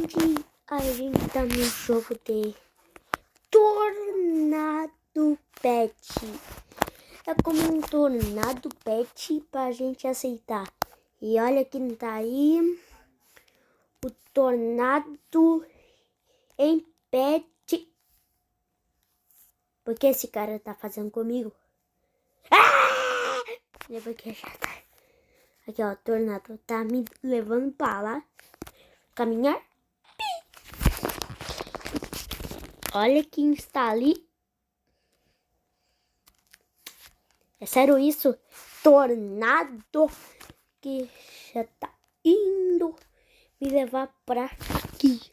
Gente, a gente tá no jogo de Tornado Pet. É como um Tornado Pet pra gente aceitar. E olha quem tá aí. O Tornado em Pet. Por que esse cara tá fazendo comigo? Ah! É porque já tá. Aqui, ó, o Tornado tá me levando pra lá. Caminhar. Olha quem está ali. É sério isso? Tornado que já tá indo me levar pra aqui.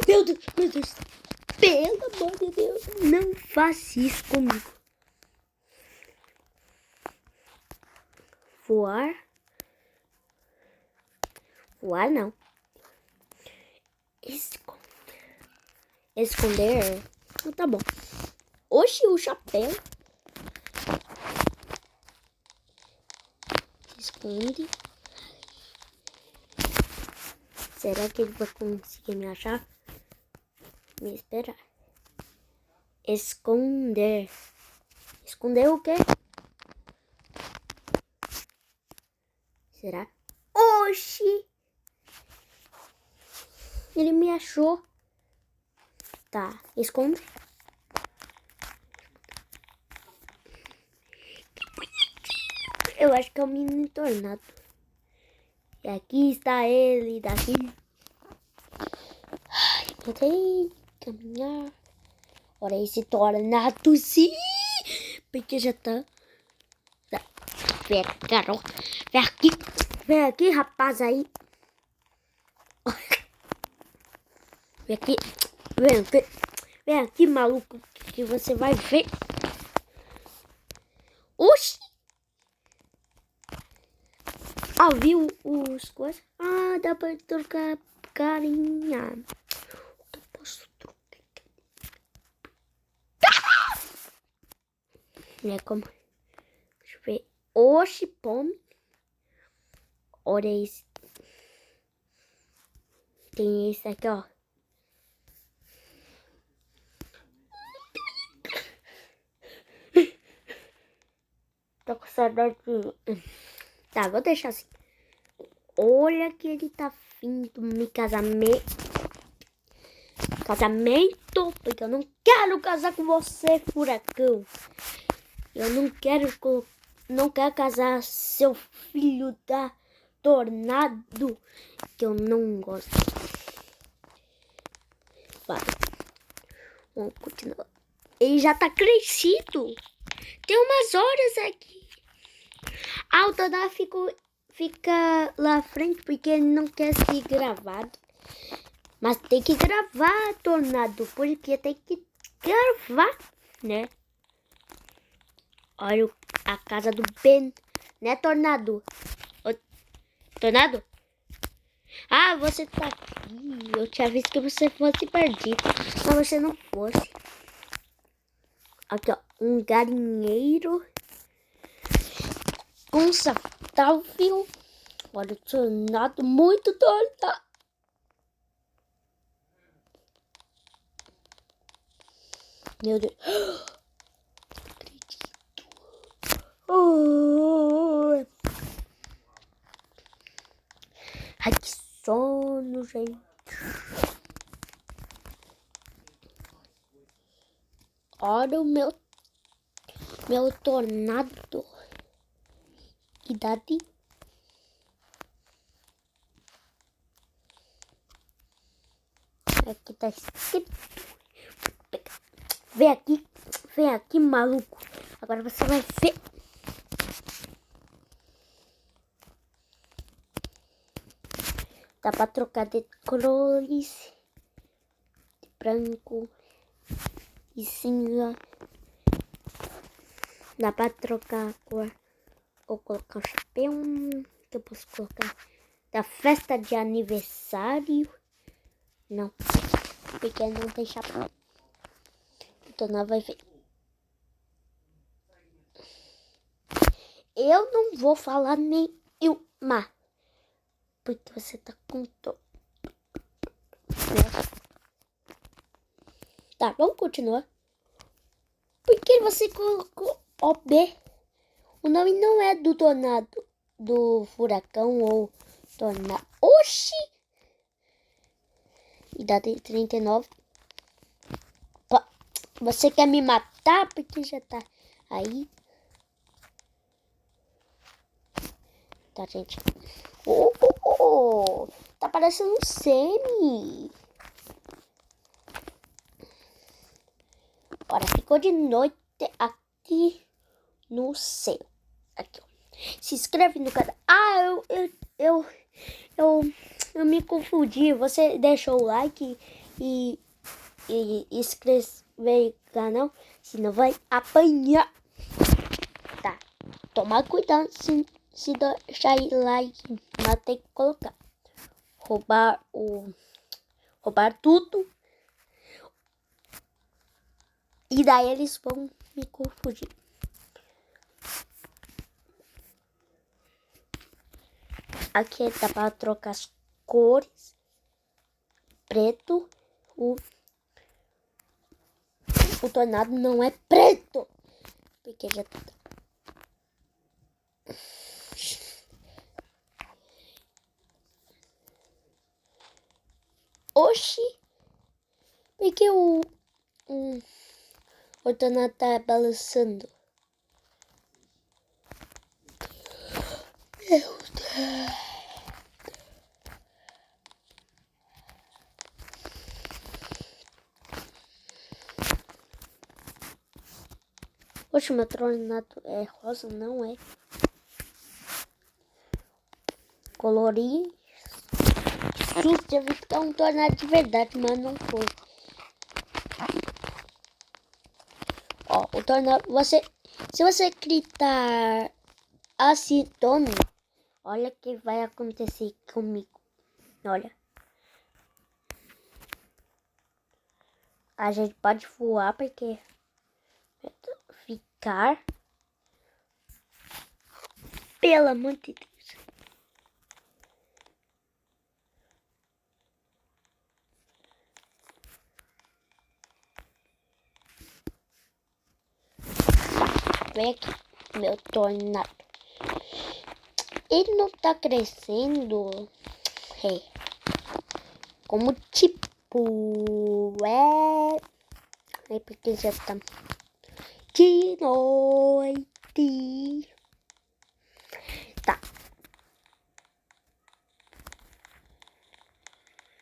Meu Deus, meu Deus. Pelo amor de Deus, não faça isso comigo. Voar? Voar não. Esconder? Tá bom. Oxi, o chapéu. Esconde. Será que ele vai conseguir me achar? Me esperar. Esconder. Esconder o quê? Será? Oxi! Ele me achou. Tá, esconde. Eu acho que é o menino tornado. E aqui está ele, daqui. Ai, tentei caminhar. Olha esse tornado, sim! Porque já tá. Vem aqui, garoto. Vem aqui. Vem aqui, rapaz, aí. Vem aqui. Vem aqui. Vem aqui, maluco, que você vai ver. Oxi! Ah, viu os coisas? Ah, dá pra trocar carinha. Eu posso trocar. É como... Deixa eu ver. Oxi, pome. Olha esse. Tem esse aqui, ó. Tô com saudade. Tá, vou deixar assim. Olha que ele tá vindo me casamento, porque eu não quero casar com você, furacão. Eu não quero casar seu filho da tornado, que eu não gosto. Vai. Vamos continuar. Ele já tá crescido. Tem umas horas aqui. Ah, o tornado fica lá à frente porque ele não quer ser gravado. Mas tem que gravar, tornado, porque tem que gravar, né? Olha a casa do Ben, né, tornado? Tornado? Ah, você tá aqui. Eu tinha visto que você fosse perdido, mas você não fosse. Aqui, ó, um galinheiro confortável. Olha o tornado, muito tornado. Meu Deus. Não acredito. Oh. Ai, que sono, gente. Olha o meu tornado. Idade. Aqui tá escrito. Vem aqui, maluco. Agora você vai ver. Dá pra trocar de cores. De branco e cinza. Dá pra trocar a cor. Ou colocar um chapéu. Que eu posso colocar. Da festa de aniversário. Não. Porque não tem chapéu. Então não vai ver. Eu não vou falar nenhuma. Porque você tá com dor. Tá, vamos continuar. Por que você colocou OB? O nome não é do tornado, do furacão ou tornado. Oxi! Idade 39. Você quer me matar porque já tá aí? Tá, gente. Tá parecendo um semi. Agora ficou de noite aqui no céu. Aqui, ó. Se inscreve no canal. Eu me confundi. Você deixou o like e inscrever no canal, senão vai apanhar. Tá. Tomar cuidado se deixar like, mas tem que colocar. Roubar tudo. E daí eles vão me confundir. Aqui dá para trocar as cores. Preto. O tornado não é preto. Porque já tá. Oxi. Porque o tornado tá balançando. Meu Deus. Oxe, meu tornado é rosa, não é? Colorido. Já vi que é um tornado de verdade, mas não foi. Ó, o tornado, se você gritar assim, tome, olha o que vai acontecer comigo. Olha. A gente pode voar porque ficar. Pelo amor de Deus. Vem aqui, meu tornado. Ele não tá crescendo. É. Como tipo. É porque já tá de noite. Tá.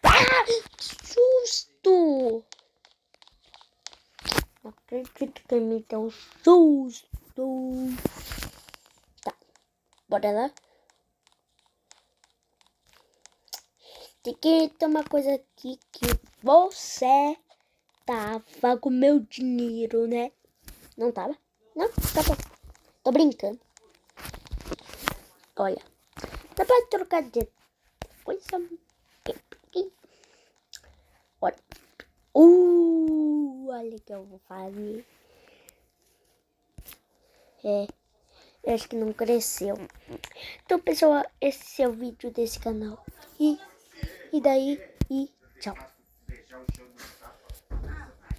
Ah, susto! Não acredito que me deu um susto. Tá. Bora lá. Tem que ter uma coisa aqui que você tava com meu dinheiro, né? Não tava? Não? Tá bom. Tô brincando. Olha. Dá pra trocar de coisa. Olha. Olha o que eu vou fazer. Eu acho que não cresceu. Então, pessoal, esse é o vídeo desse canal. E daí, tchau.